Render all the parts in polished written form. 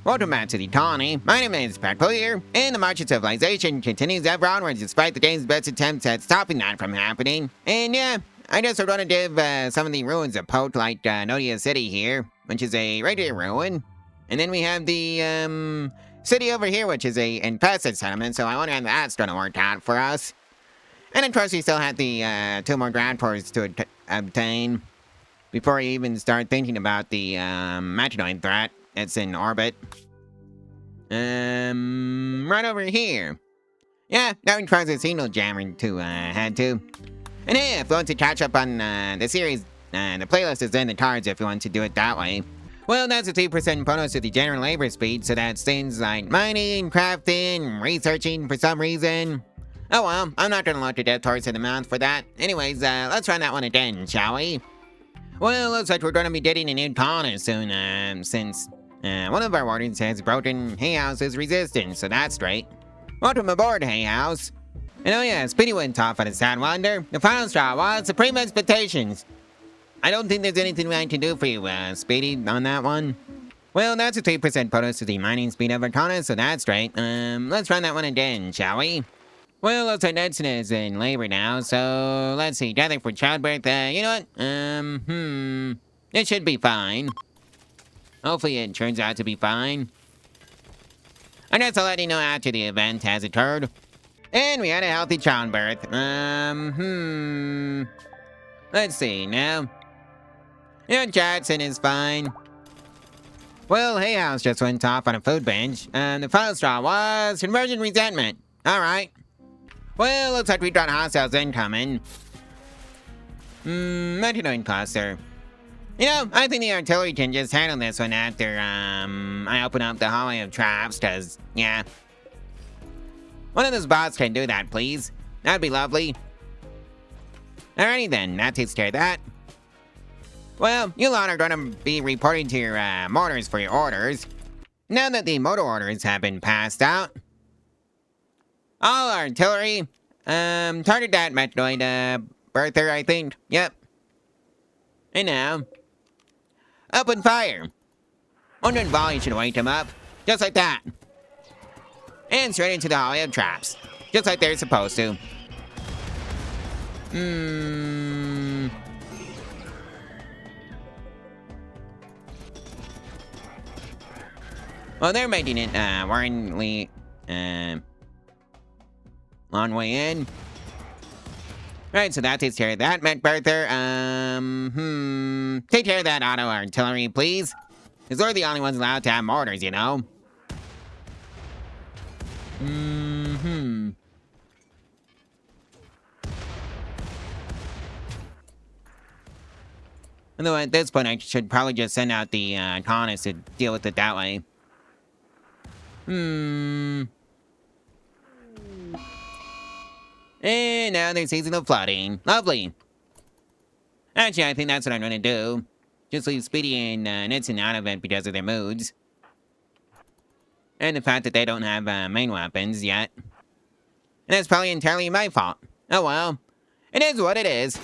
Welcome back to the colony. My name is Stackable here, and the march of civilization continues ever onwards despite the game's best attempts at stopping that from happening. And yeah, I just want to give some of the ruins a poke, like Nodia City here, which is a regular ruin. And then we have the city over here, which is a infested settlement, so I wonder how that's going to work out for us. And of course, we still have the 2 more ground cores to obtain before we even start thinking about the Mechanoid threat. It's in orbit. Right over here. Yeah, that requires a signal jammer to head to. And hey, if you want to catch up on the series, the playlist is in the cards if you want to do it that way. Well, that's a 2% bonus to the general labor speed, so that's things like mining, crafting, researching for some reason. Oh well, I'm not gonna look at death horse in the mouth for that. Anyways, let's run that one again, shall we? Well, looks like we're gonna be getting a new colony soon, since one of our wardens has broken Hay House's resistance, so that's great. Welcome aboard, Hay House. And oh yeah, Speedy went off on a sad wonder. The final straw was supreme expectations. I don't think there's anything I can do for you, Speedy, on that one. Well, that's a 3% bonus to the mining speed of our colony, so that's great. Let's run that one again, shall we? Well, looks like Edson is in labor now, so let's see, gather for childbirth, you know what? It should be fine. Hopefully it turns out to be fine. I guess I'll let you know after the event has occurred. And we had a healthy childbirth. Let's see now. Yeah, Jackson is fine. Well, Hay House just went off on a food bench, and the final straw was conversion resentment. Alright. Well, looks like we got hostiles incoming. Mechanoid cluster. You know, I think the artillery can just handle this one after, I open up the hallway of traps, cause, yeah. One of those bots can do that, please. That'd be lovely. Alrighty then, that takes care of that. Well, you lot are gonna be reporting to your, mortars for your orders. Now that the motor orders have been passed out. All artillery, target that Mechanoid, birther, I think. Yep. And now, open fire. One volley should wake them up, just like that. And straight into the hallway of traps, just like they're supposed to. Well, they're making it, worryingly, long way in. Right, so that takes care of that, Mech Birther. Take care of that auto artillery, please. Because they're the only ones allowed to have mortars, you know. Although at this point, I should probably just send out the colonists to deal with it that way. And now there's seasonal flooding. Lovely. Actually, I think that's what I'm gonna do. Just leave Speedy and Nitson out of it because of their moods. And the fact that they don't have main weapons yet. And that's probably entirely my fault. Oh well. It is what it is.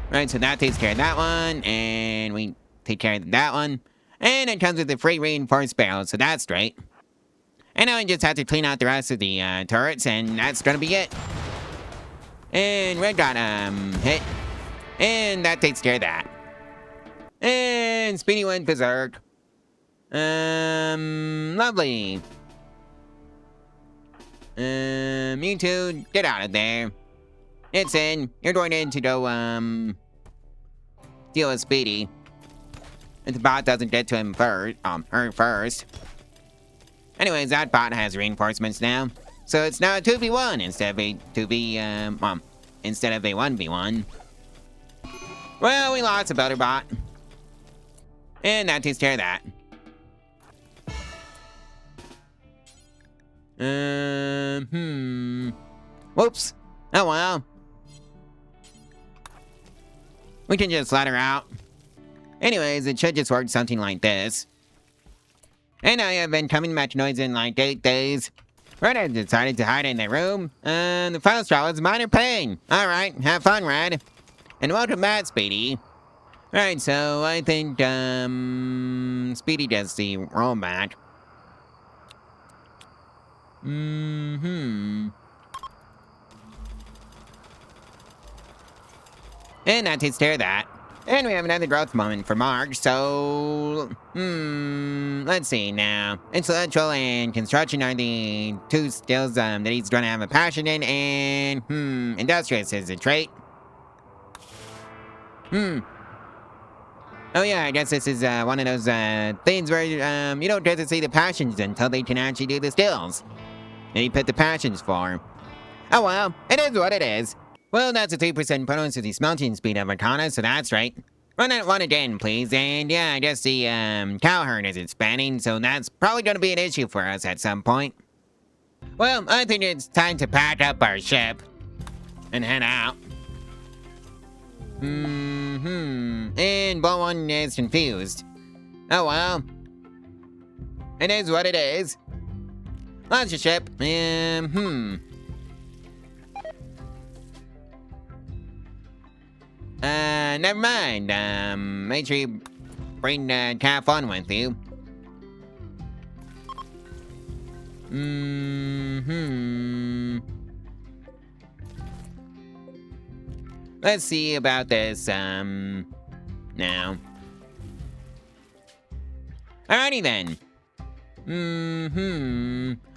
Right, so that takes care of that one. And we take care of that one. And it comes with a free reinforced barrel, so that's great. And now I just have to clean out the rest of the turrets, and that's gonna be it. And Red got hit. And that takes care of that. And Speedy went berserk. Lovely. You two, get out of there. It's in. You're going in to go, deal with Speedy. If the bot doesn't get to him first, her first. Anyways, that bot has reinforcements now. So it's now a 2v1 instead of a 1v1. Well, we lost a builder bot. And that takes care of that. Whoops. Oh well. We can just let her out. Anyways, it should just work something like this. And I have been coming Mechanoids in like 8 days. Red has decided to hide in their room. The final straw was minor pain. Alright, have fun, Red. And welcome back, Speedy. Alright, so I think, Speedy does the rollback. And that takes care of that. And we have another growth moment for Mark, so... let's see now. Intellectual and construction are the two skills that he's going to have a passion in, and, industrious is a trait. Oh yeah, I guess this is one of those things where you don't get to see the passions until they can actually do the skills that he put the passions for. Oh well, it is what it is. Well, that's a 3% bonus to the smelting speed of Arcana, so that's right. Run that one again, please. And yeah, I guess the cow herd is expanding, so that's probably going to be an issue for us at some point. Well, I think it's time to pack up our ship and head out. And Ball 1 is confused. Oh well. It is what it is. Launch your ship. Never mind. Make sure you bring Cat Fun with you. Let's see about this, now. Alrighty then.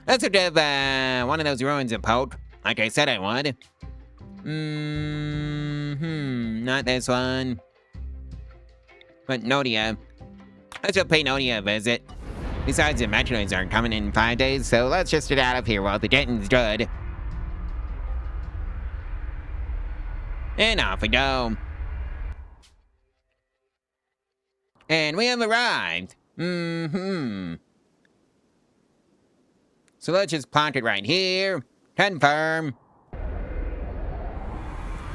Let's give, one of those ruins a poke, like I said I would. Not this one. But Nodia. Let's go pay Nodia a visit. Besides, the Mechanoids aren't coming in 5 days, so let's just get out of here while the getting's good. And off we go. And we have arrived. So let's just plant it right here. Confirm.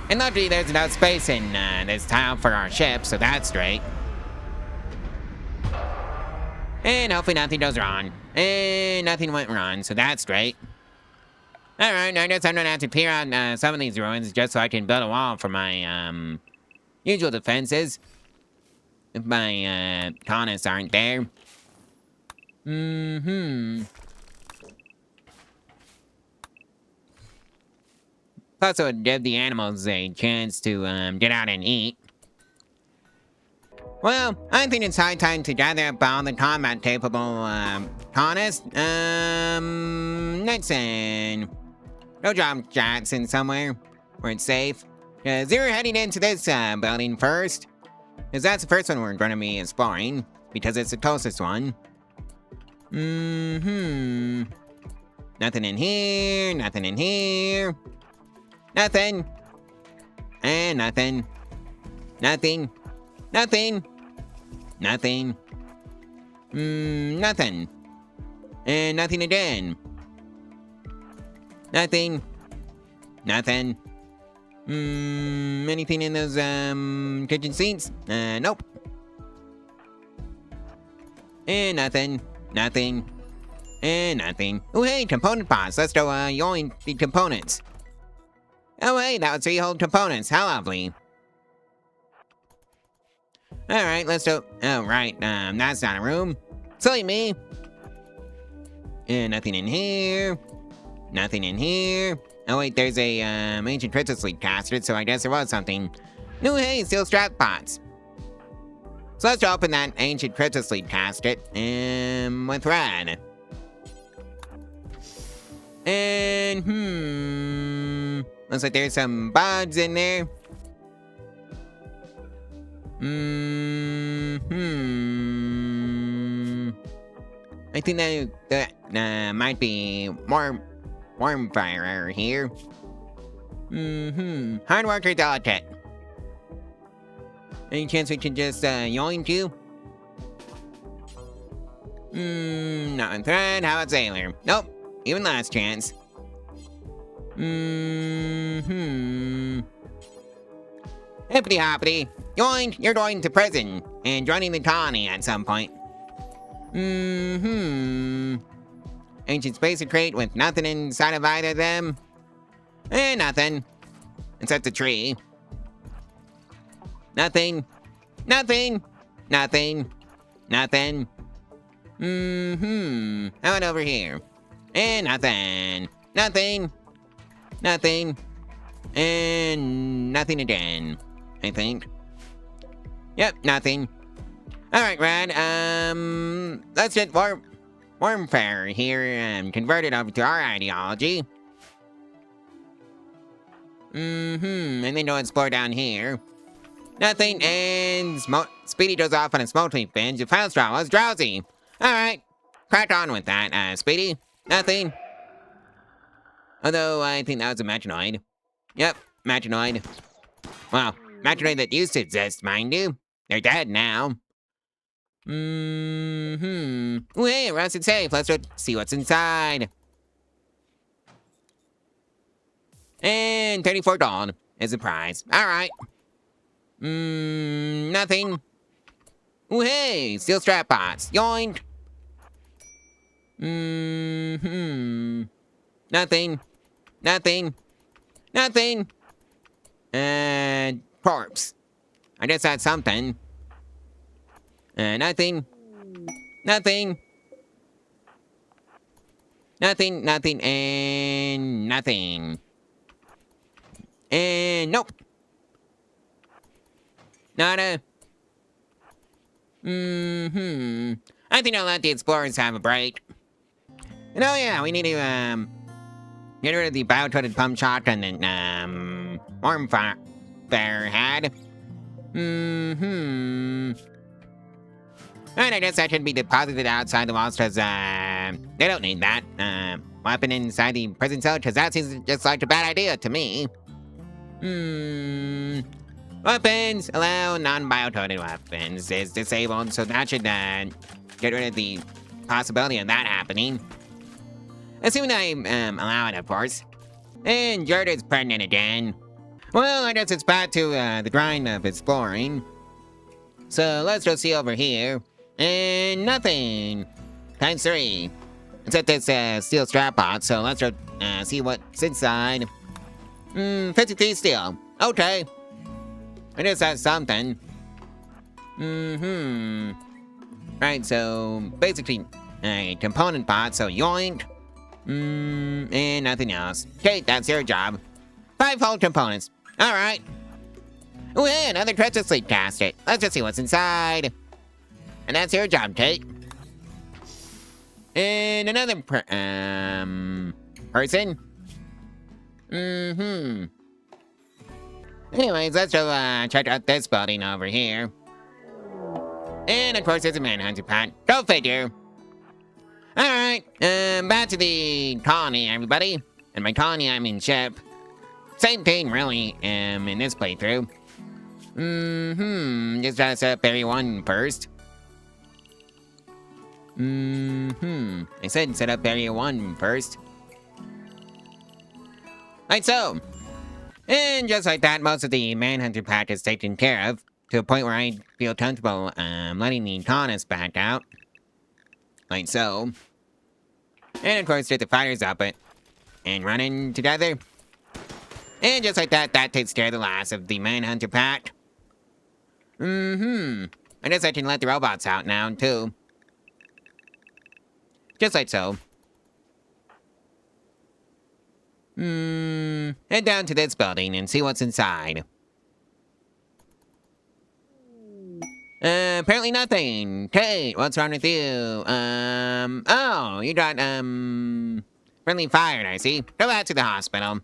And luckily there's enough space in this tile for our ship, so that's great. And hopefully nothing goes wrong. And nothing went wrong, so that's great. Alright, I guess I'm gonna have to peer out some of these ruins just so I can build a wall for my usual defenses. If my colonists aren't there. Plus, it would give the animals a chance to get out and eat. Well, I think it's high time to gather up all the combat-capable colonists. Listen. Go drop Jackson somewhere where it's safe. Because you're heading into this building first. Because that's the first one we're going to be exploring. Because it's the closest one. Nothing in here. Nothing in here. Nothing. And nothing. Nothing. Nothing. Nothing. Nothing. And nothing again. Nothing. Nothing. Anything in those kitchen sinks? Nope. And nothing. Nothing. And nothing. Oh hey, component pots. Let's go yoink the components. Oh hey, that was 3 whole components. How lovely. Alright, let's go. Oh right, that's not a room. Silly me. And nothing in here. Nothing in here. Oh wait, there's a ancient crystal sleep casted, so I guess there was something. No hey, steel strap pots. So let's open that ancient crystal sleep casket with red. And looks like there's some bugs in there. I think that might be more warm fire here. Hard worker delicate. Any chance we can just yoink you? Not in thread. How about sailor? Nope. Even last chance. Hippity hoppity. Yoink, you're going to prison and joining the colony at some point. Ancient spacer crate with nothing inside of either of them. Nothing. Except a tree. Nothing. Nothing. Nothing. Nothing. How about over here? And nothing. Nothing. Nothing. And nothing again, I think. Yep, nothing. Alright, Rad, let's get warfare here and convert it over to our ideology. And then go explore down here. Nothing, and Speedy goes off on a smoking binge. The final straw was drowsy. Alright, crack on with that, Speedy. Nothing. Although, I think that was a Mechanoid. Yep, Mechanoid. Well, Mechanoid that used to exist, mind you. They're dead now. Ooh, hey, rusted safe. Let's see what's inside. And 34 gold is the prize. Alright. Nothing. Ooh, hey, steel strap bots. Yoink. Nothing. Nothing. Nothing. Corpse. I guess that's something. Nothing. Nothing. Nothing, nothing, and nothing. And nope. Nada. I think I'll let the explorers have a break. And oh yeah, we need to get rid of the bio-toted pump shotgun that Warmfire had. And I guess that should be deposited outside the walls because they don't need that weapon inside the prison cell because that seems just like a bad idea to me. Weapons allow non-bio-toted weapons is disabled, so that should get rid of the possibility of that happening. Assuming I allow it, of course. And Jordan's pregnant again. Well, I guess it's back to the grind of exploring. So let's go see over here. And nothing. Times 3. Except this steel strap bot, so let's go see what's inside. 53 steel. Okay. I guess that's something. Right, so basically a component bot, so yoink. And nothing else. Okay, that's your job. 5 whole components. Alright. Ooh, hey, another treasure sleep casket. Let's just see what's inside. And that's your job, Kate. And another person. Anyways, let's go check out this building over here. And of course, there's a manhunter pad. Go figure. Alright, back to the colony, everybody. And by colony, I mean ship. Same thing, really, in this playthrough. Just try to set up area 1 first. I said set up area 1 first. Like so. And just like that, most of the manhunter pack is taken care of. To a point where I feel comfortable letting the colonists back out. Like so. And of course, get the fighters up it. And running together. And just like that, that takes care of the last of the manhunter pack. I guess I can let the robots out now, too. Just like so. Head down to this building and see what's inside. Apparently nothing. Kate, what's wrong with you? Oh, you got, friendly fired, I see. Go back to the hospital.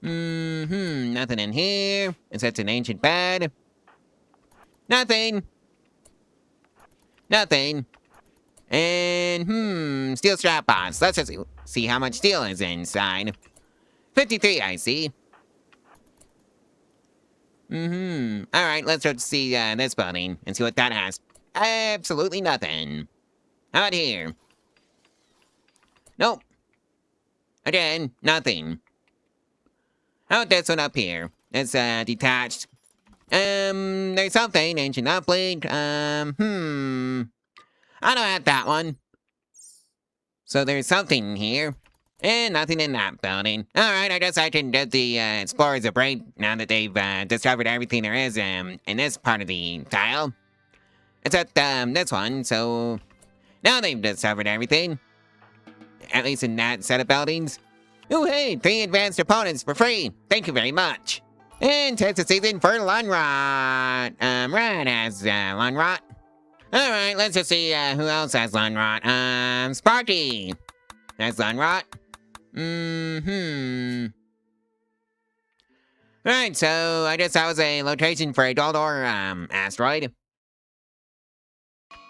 Nothing in here. Except an ancient bed. Nothing. Nothing. And, steel strap bots. Let's just see how much steel is inside. 53, I see. Alright, let's go see this building and see what that has. Absolutely nothing. How about here? Nope. Again, nothing. How about this one up here? It's detached. There's something, ancient uplink. I don't have that one. So there's something here. And nothing in that building. Alright, I guess I can get the explorers a break now that they've discovered everything there is in this part of the tile. Except this one, so now they've discovered everything. At least in that set of buildings. Oh hey, 3 advanced opponents for free. Thank you very much. And test the season for Lunrot. Rad has Lunrot. Alright, let's just see who else has Lunrot. Sparky has Lunrot. Right, so I guess that was a location for a Doldor asteroid.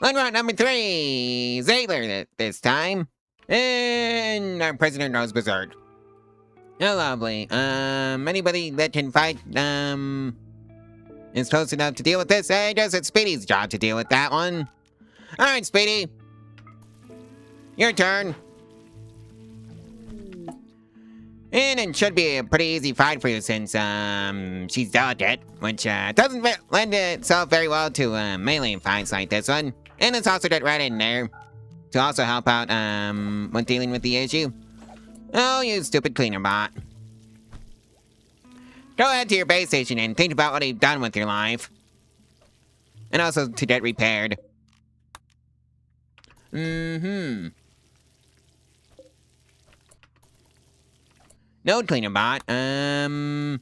Lunrot number 3, Zaylor this time. And our prisoner knows Berserk. Oh, lovely. Anybody that can fight, is close enough to deal with this? I guess it's Speedy's job to deal with that one. Alright, Speedy. Your turn. And it should be a pretty easy fight for you since, she's delicate, which, doesn't lend itself very well to, melee fights like this one. And let's also get right in there to also help out, when dealing with the issue. Oh, you stupid cleaner bot. Go ahead to your base station and think about what you've done with your life. And also to get repaired. No cleaner bot. Don't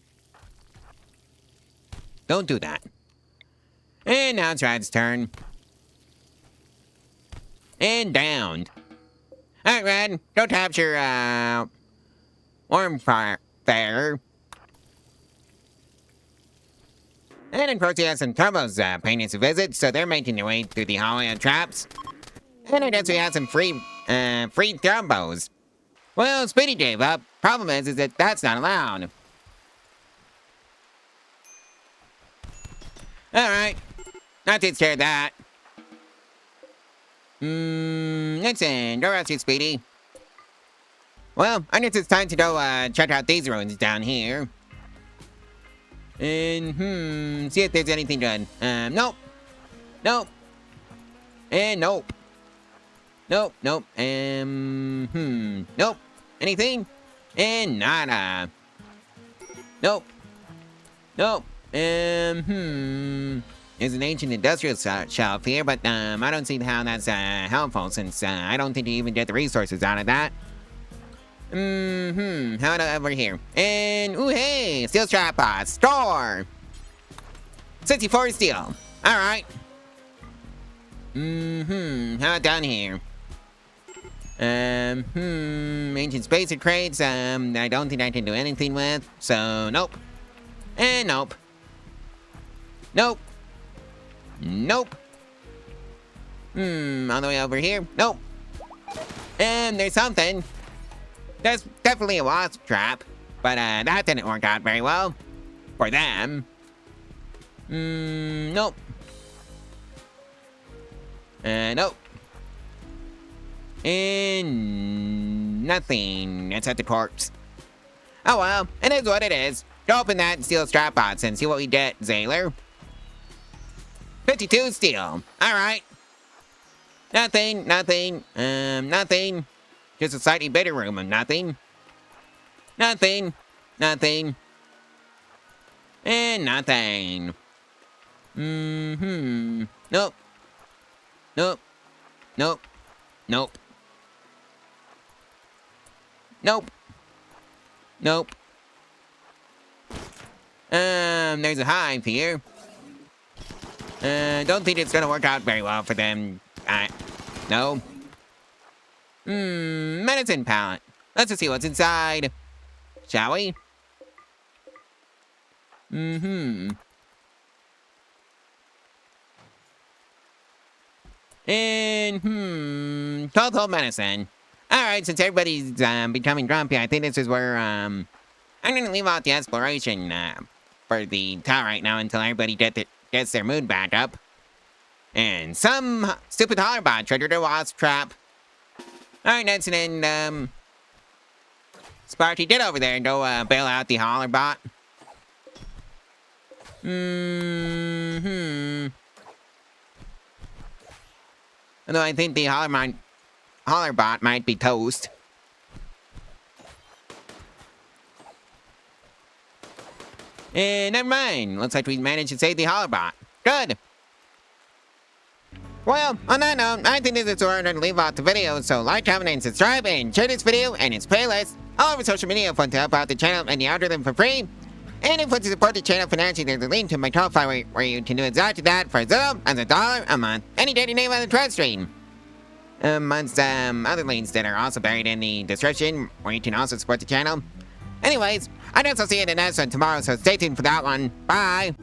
do that. And now it's Rad's turn. And downed. Alright, Rad. Go capture, Wormfire. And of course, he has some turbos paying us a visit, so they're making their way through the hallway of traps. And I guess we have some free turbos. Well, Speedy gave up. Problem is that that's not allowed. Alright. Not too scared of that. Listen, go rescue Speedy. Well, I guess it's time to go check out these ruins down here. And see if there's anything good. Nope. Nope. And nope. Nope, nope. Nope. Anything? And nada. Nope. Nope. There's an ancient industrial shelf here, but I don't see how that's helpful since I don't think you even get the resources out of that. How about over here? And ooh hey, steel trap bots, store. 64 steel. Alright. How about down here? Ancient spacer crates, I don't think I can do anything with, so nope. And nope. Nope. Nope. All the way over here? Nope. And there's something. There's definitely a wasp trap, but that didn't work out very well. For them. Nope. Nope. And nothing except the corpse. Oh well, it is what it is. Go open that steel strap box and see what we get, Zaylor. 52 steel. Alright. Nothing, nothing, nothing. Just a slightly bigger room of nothing. Nothing, nothing. And nothing. Nope. Nope. Nope. Nope. Nope. Nope. There's a hive here. Don't think it's gonna work out very well for them. No. Medicine palette. Let's just see what's inside. Shall we? And, 12 medicine. Alright, since everybody's, becoming grumpy, I think this is where, I'm gonna leave out the exploration, for the tower right now until everybody gets their mood back up. And some stupid hollerbot triggered a wasp trap. Alright, that's an end, Sparky, get over there and go, bail out the hollerbot. Although I think the hollerbot might be toast. Never mind. Looks like we managed to save the holobot. Good. Well, on that note, I think this is where I'm going to leave off the video, so like, comment, and subscribe, and share this video and its playlist all over social media if you want to help out the channel and the algorithm for free. And if you want to support the channel financially, there's a link to my Ko-Fi where you can do exactly that for as little as $1 a month. Any day you name on the Twitch stream. Amongst other links that are also buried in the description, where you can also support the channel. Anyways, I guess I'll see you in the next one tomorrow, so stay tuned for that one. Bye!